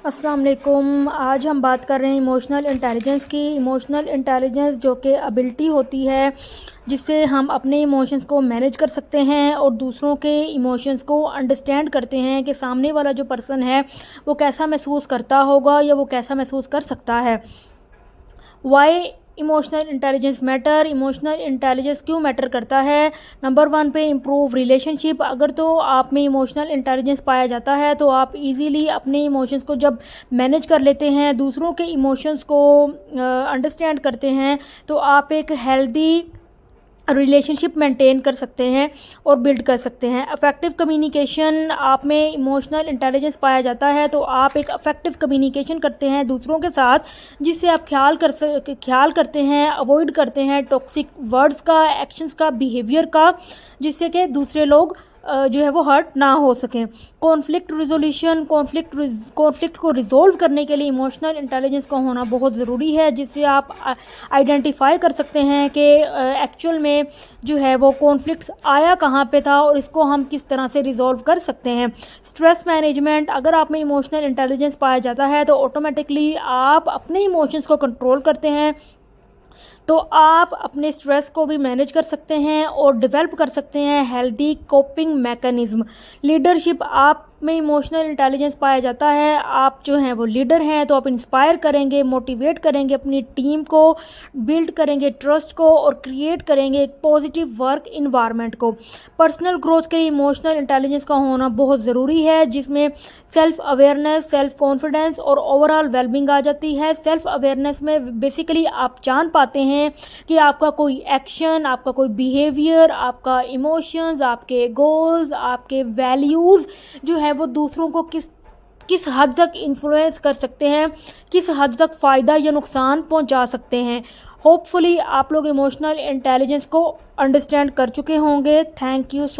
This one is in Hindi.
अस्सलाम वालेकुम। आज हम बात कर रहे हैं इमोशनल इंटेलिजेंस की। इमोशनल इंटेलिजेंस जो कि एबिलिटी होती है जिससे हम अपने इमोशंस को मैनेज कर सकते हैं और दूसरों के इमोशंस को अंडरस्टैंड करते हैं कि सामने वाला जो पर्सन है वो कैसा महसूस करता होगा या वो कैसा महसूस कर सकता है। Why emotional intelligence matter. Emotional intelligence क्यों मैटर करता है? नंबर 1 पे इम्प्रूव रिलेशनशिप। अगर तो आप में इमोशनल इंटेलिजेंस पाया जाता है तो आप इजीली अपने इमोशंस को जब मैनेज कर लेते हैं, दूसरों के इमोशंस को अंडरस्टैंड करते हैं, तो आप एक हेल्दी रिलेशनशिप मेंटेन कर सकते हैं और बिल्ड कर सकते हैं। Affective communication. आप में इमोशनल इंटेलिजेंस पाया जाता है तो आप एक अफेक्टिव कम्युनिकेशन करते हैं दूसरों के साथ, जिससे आप ख्याल करते हैं, अवॉइड करते हैं टॉक्सिक वर्ड्स का, एक्शंस का, बिहेवियर का, जिससे कि दूसरे लोग जो है वो हर्ट ना हो सकें। Conflict resolution. कॉन्फ्लिक्ट को रिजोल्व करने के लिए इमोशनल इंटेलिजेंस का होना बहुत ज़रूरी है, जिससे आप आइडेंटिफाई कर सकते हैं कि एक्चुअल में जो है वो कॉन्फ्लिक्ट्स आया कहाँ पे था और इसको हम किस तरह से रिजोल्व कर सकते हैं। Stress management. अगर आप में इमोशनल इंटेलिजेंस पाया जाता है तो ऑटोमेटिकली आप अपने इमोशंस को कंट्रोल करते हैं, तो आप अपने स्ट्रेस को भी मैनेज कर सकते हैं और डेवलप कर सकते हैं हेल्दी कोपिंग मैकेनिज्म। लीडरशिप। आप में इमोशनल इंटेलिजेंस पाया जाता है, आप जो हैं वो लीडर हैं, तो आप इंस्पायर करेंगे, मोटिवेट करेंगे अपनी टीम को, बिल्ड करेंगे ट्रस्ट को और क्रिएट करेंगे एक पॉजिटिव वर्क इन्वायरमेंट को। पर्सनल ग्रोथ के लिए इमोशनल इंटेलिजेंस का होना बहुत ज़रूरी है, जिसमें सेल्फ अवेयरनेस, सेल्फ कॉन्फिडेंस और ओवरऑल वेलबींग आ जाती है। सेल्फ अवेयरनेस में बेसिकली आप जान पाते हैं कि आपका कोई एक्शन, आपका कोई बिहेवियर, आपका इमोशंस, आपके गोल्स, आपके वैल्यूज़ जो है वो दूसरों को किस हद तक इन्फ्लुएंस कर सकते हैं, किस हद तक फ़ायदा या नुकसान पहुंचा सकते हैं। होपफुली आप लोग इमोशनल इंटेलिजेंस को अंडरस्टैंड कर चुके होंगे। Thank you so